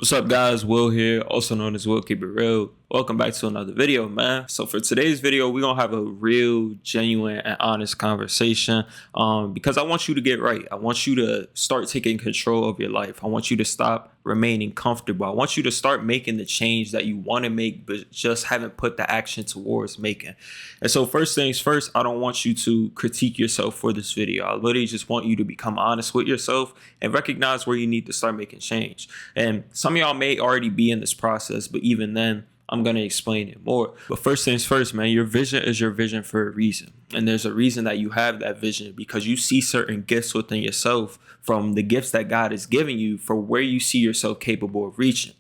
What's up, guys? Will here, also known as Will Keep It Real. Welcome back to another video, man. So for today's video, we're gonna have a real, genuine, and honest conversation because I want you to get right. I want you to start taking control of your life. I want you to stop remaining comfortable. I want you to start making the change that you want to make, but just haven't put the action towards making. And so first things first, I don't want you to critique yourself for this video. I literally just want you to become honest with yourself and recognize where you need to start making change. And some of y'all may already be in this process, but even then, I'm going to explain it more. But first things first, man, your vision is your vision for a reason. And there's a reason that you have that vision because you see certain gifts within yourself from the gifts that God is giving you for where you see yourself capable of reaching.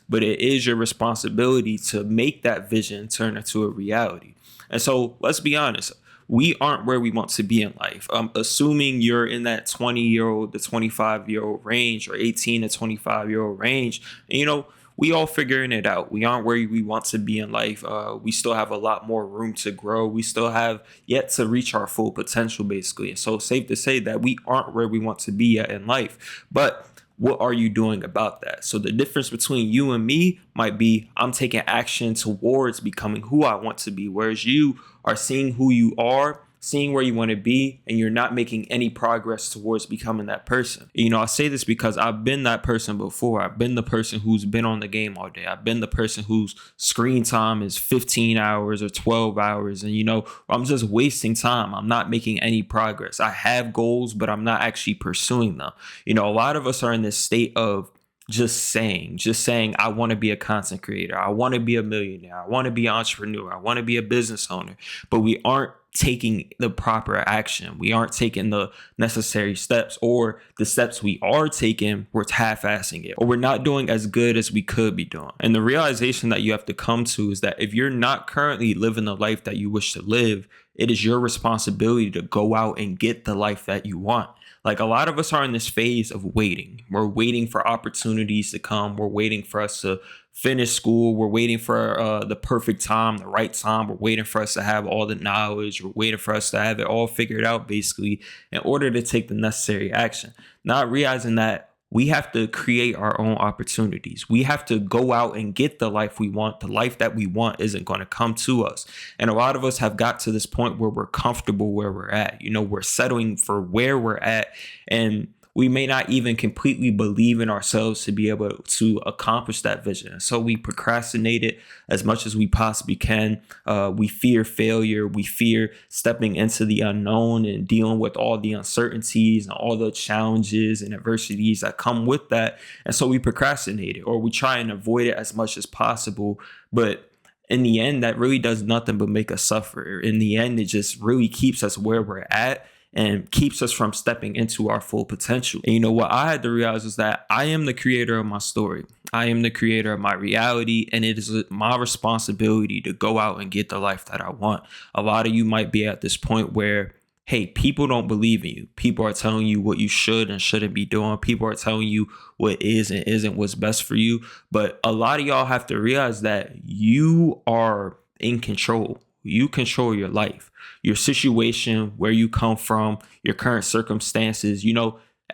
But it is your responsibility to make that vision turn into a reality. And so let's be honest. We aren't where we want to be in life. Assuming you're in that 20-year-old to 25-year-old range or 18 to 25-year-old range, and we all figuring it out. We aren't where we want to be in life. We still have a lot more room to grow. We still have yet to reach our full potential, basically. And so safe to say that we aren't where we want to be yet in life. But what are you doing about that? So the difference between you and me might be I'm taking action towards becoming who I want to be, whereas you are seeing who you are, seeing where you want to be, and you're not making any progress towards becoming that person. I say this because I've been that person before. I've been the person who's been on the game all day. I've been the person whose screen time is 15 hours or 12 hours. And, I'm just wasting time. I'm not making any progress. I have goals, but I'm not actually pursuing them. A lot of us are in this state of just saying, I want to be a content creator. I want to be a millionaire. I want to be an entrepreneur. I want to be a business owner. But we aren't taking the proper action. We aren't taking the necessary steps, or the steps we are taking, we're half-assing it, or we're not doing as good as we could be doing. And the realization that you have to come to is that if you're not currently living the life that you wish to live, it is your responsibility to go out and get the life that you want. Like, a lot of us are in this phase of waiting. We're waiting for opportunities to come. We're waiting for us to finish school. We're waiting for the perfect time, the right time. We're waiting for us to have all the knowledge. We're waiting for us to have it all figured out, basically, in order to take the necessary action. Not realizing that we have to create our own opportunities. We have to go out and get the life we want. The life that we want isn't going to come to us. And a lot of us have got to this point where we're comfortable where we're at. We're settling for where we're at, and we may not even completely believe in ourselves to be able to accomplish that vision. So we procrastinate it as much as we possibly can. We fear failure. We fear stepping into the unknown and dealing with all the uncertainties and all the challenges and adversities that come with that. And so we procrastinate it, or we try and avoid it as much as possible. But in the end, that really does nothing but make us suffer. In the end, it just really keeps us where we're at and keeps us from stepping into our full potential. And what I had to realize is that I am the creator of my story. I am the creator of my reality, and it is my responsibility to go out and get the life that I want. A lot of you might be at this point where, hey, people don't believe in you. People are telling you what you should and shouldn't be doing. People are telling you what is and isn't what's best for you. But a lot of y'all have to realize that you are in control. You control your life, your situation, where you come from, your current circumstances.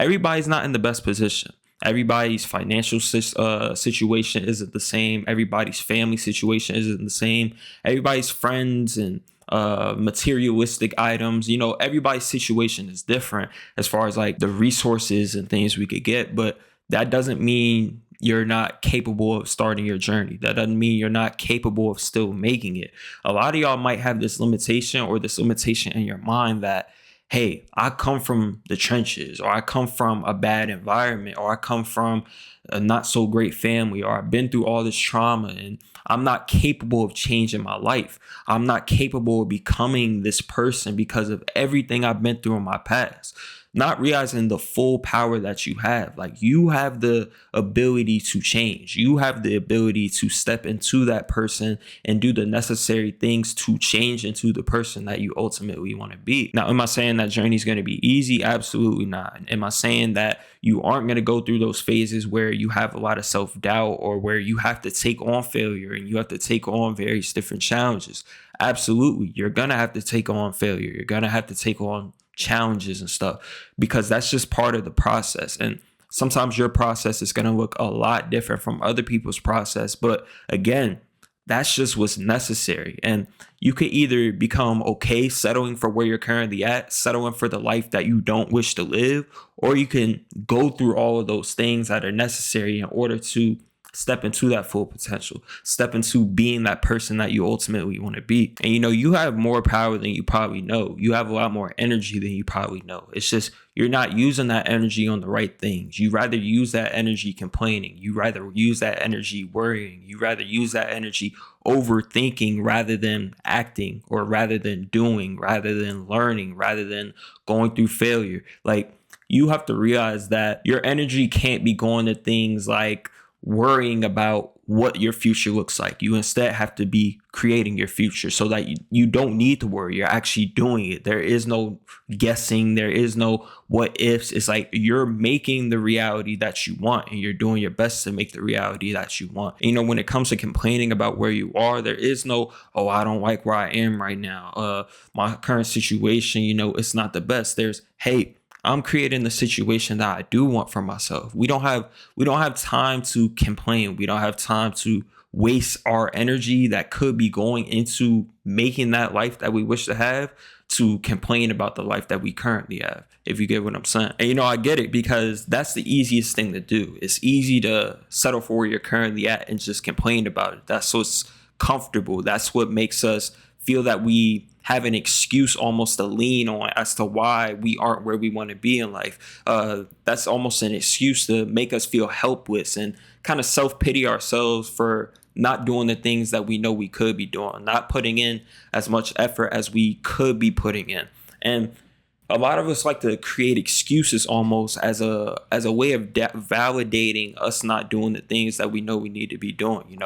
Everybody's not in the best position. Everybody's financial situation isn't the same. Everybody's family situation isn't the same. Everybody's friends and materialistic items, everybody's situation is different as far as like the resources and things we could get. But that doesn't mean you're not capable of starting your journey. That doesn't mean you're not capable of still making it. A lot of y'all might have this limitation in your mind that, hey, I come from the trenches, or I come from a bad environment, or I come from a not so great family, or I've been through all this trauma and I'm not capable of changing my life. I'm not capable of becoming this person because of everything I've been through in my past. Not realizing the full power that you have. Like, you have the ability to change. You have the ability to step into that person and do the necessary things to change into the person that you ultimately want to be. Now, am I saying that journey is going to be easy? Absolutely not. Am I saying that you aren't going to go through those phases where you have a lot of self-doubt, or where you have to take on failure and you have to take on various different challenges? Absolutely. You're going to have to take on failure. You're going to have to take on challenges and stuff, because that's just part of the process. And Sometimes your process is going to look a lot different from other people's process. But again, that's just what's necessary. And you could either become okay settling for where you're currently at, settling for the life that you don't wish to live, or you can go through all of those things that are necessary in order to step into that full potential, step into being that person that you ultimately want to be. And you have more power than you probably know. You have a lot more energy than you probably know. It's just you're not using that energy on the right things. You rather use that energy complaining. You rather use that energy worrying. You rather use that energy overthinking rather than acting, or rather than doing, rather than learning, rather than going through failure. Like, you have to realize that your energy can't be going to things like worrying about what your future looks like. You instead have to be creating your future, so that you don't need to worry. You're actually doing it. There is no guessing. There is no what ifs. It's like you're making the reality that you want, and you're doing your best to make the reality that you want. And, when it comes to complaining about where you are, there is no, oh, I don't like where I am right now. My current situation, it's not the best. There's, hey, I'm creating the situation that I do want for myself. We don't have time to complain. We don't have time to waste our energy that could be going into making that life that we wish to have, to complain about the life that we currently have, if you get what I'm saying. And I get it, because that's the easiest thing to do. It's easy to settle for where you're currently at and just complain about it. That's what's comfortable. That's what makes us feel that we have an excuse almost to lean on as to why we aren't where we want to be in life. That's almost an excuse to make us feel helpless and kind of self-pity ourselves for not doing the things that we know we could be doing, not putting in as much effort as we could be putting in. And a lot of us like to create excuses almost as a way of validating us not doing the things that we know we need to be doing.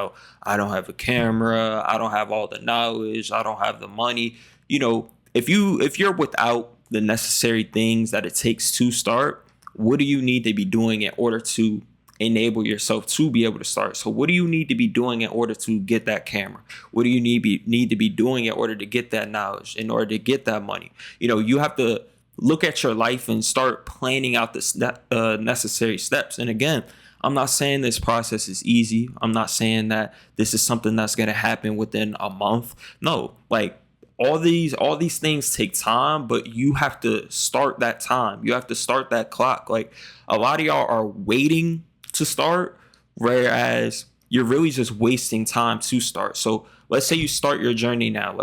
I don't have a camera. I don't have all the knowledge. I don't have the money. If you're without the necessary things that it takes to start, what do you need to be doing in order to enable yourself to be able to start? So what do you need to be doing in order to get that camera? What do you need to be doing in order to get that knowledge, in order to get that money? You have to look at your life and start planning out the necessary steps. And again, I'm not saying this process is easy. I'm not saying that this is something that's going to happen within a month. No, like, all these things take time, but you have to start that time. You have to start that clock. Like, a lot of y'all are waiting to start, whereas you're really just wasting time to start. So let's say you start your journey now.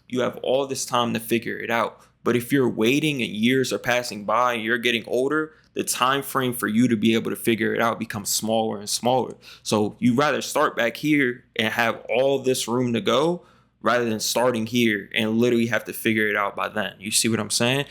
You have all this time to figure it out. But if you're waiting and years are passing by and you're getting older, the time frame for you to be able to figure it out becomes smaller and smaller. So you rather start back here and have all this room to go, rather than starting here and literally have to figure it out by then. You see what I'm saying?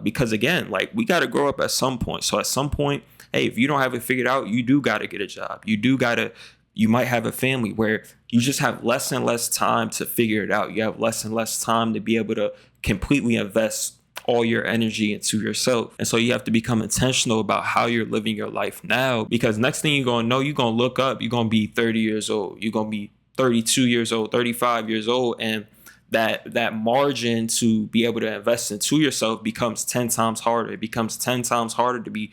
Because again, like, we got to grow up at some point. So at some point, hey, if you don't have it figured out, you do got to get a job. You might have a family where you just have less and less time to figure it out. You have less and less time to be able to completely invest all your energy into yourself. And so you have to become intentional about how you're living your life now, because next thing you're going to know, you're going to look up, you're going to be 30 years old. You're going to be 32 years old, 35 years old, and that margin to be able to invest into yourself becomes 10 times harder. It becomes 10 times harder to be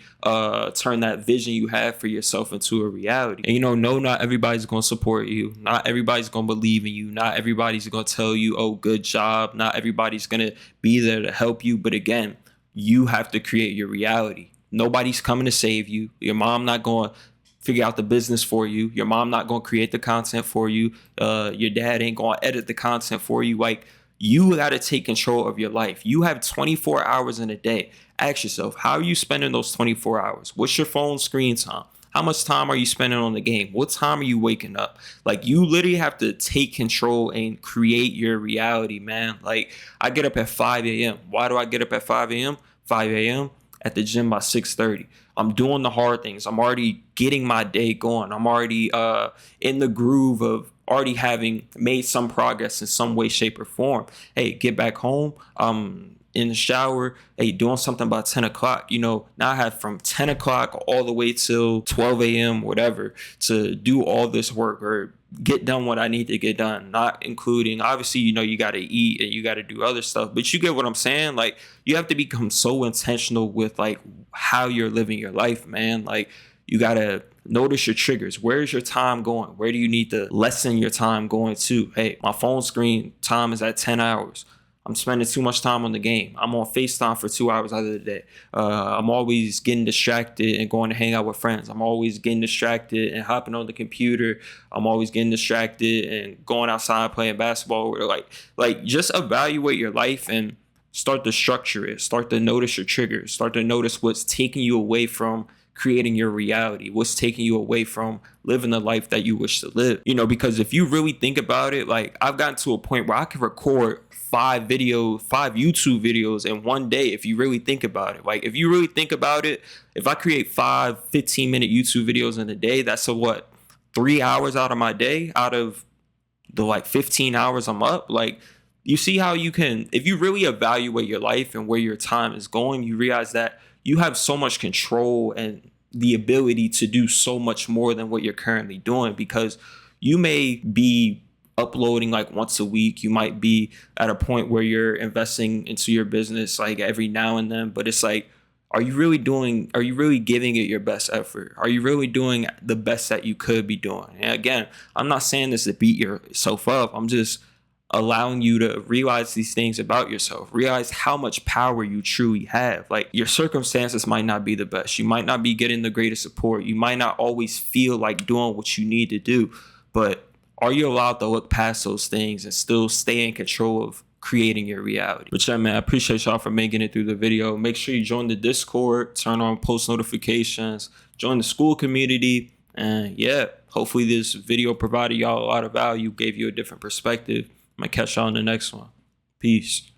turn that vision you have for yourself into a reality. And no, not everybody's going to support you. Not everybody's going to believe in you. Not everybody's going to tell you, oh, good job. Not everybody's going to be there to help you. But again, you have to create your reality. Nobody's coming to save you. Your mom not going to figure out the business for you. Your mom not going to create the content for you. Your dad ain't going to edit the content for you. Like, you got to take control of your life. You have 24 hours in a day. Ask yourself, how are you spending those 24 hours? What's your phone screen time? How much time are you spending on the game? What time are you waking up? Like, you literally have to take control and create your reality, man. Like, I get up at 5 a.m. Why do I get up at 5 a.m.? 5 a.m. at the gym by 6:30. I'm doing the hard things. I'm already getting my day going. I'm already in the groove of already having made some progress in some way, shape, or form. Hey, get back home. In the shower, hey, doing something by 10 o'clock. Now I have from 10 o'clock all the way till 12 a.m., whatever, to do all this work, or get done what I need to get done, not including, obviously, you got to eat and you got to do other stuff, but you get what I'm saying? Like, you have to become so intentional with like how you're living your life, man. Like, you got to notice your triggers. Where's your time going? Where do you need to lessen your time going to? Hey, my phone screen time is at 10 hours. I'm spending too much time on the game. I'm on FaceTime for 2 hours out of the day. I'm always getting distracted and going to hang out with friends. I'm always getting distracted and hopping on the computer. I'm always getting distracted and going outside playing basketball. Or like just evaluate your life and start to structure it. Start to notice your triggers. Start to notice what's taking you away from creating your reality, what's taking you away from living the life that you wish to live. Because if you really think about it, like, I've gotten to a point where I can record 5 YouTube videos in one day. If you really think about it, like, if you really think about it, if I create 5 15-minute YouTube videos in a day, that's 3 hours out of my day, out of the like 15 hours I'm up. Like, you see how you can, if you really evaluate your life and where your time is going, you realize that you have so much control and the ability to do so much more than what you're currently doing, because you may be uploading like once a week. You might be at a point where you're investing into your business like every now and then, but it's like, are you really giving it your best effort? Are you really doing the best that you could be doing? And again, I'm not saying this to beat yourself up. I'm just allowing you to realize these things about yourself, realize how much power you truly have. Like, your circumstances might not be the best. You might not be getting the greatest support. You might not always feel like doing what you need to do, but are you allowed to look past those things and still stay in control of creating your reality? But yeah, man, I appreciate y'all for making it through the video. Make sure you join the Discord, turn on post notifications, join the school community, and yeah, hopefully this video provided y'all a lot of value, gave you a different perspective. I'm gonna catch y'all in the next one. Peace.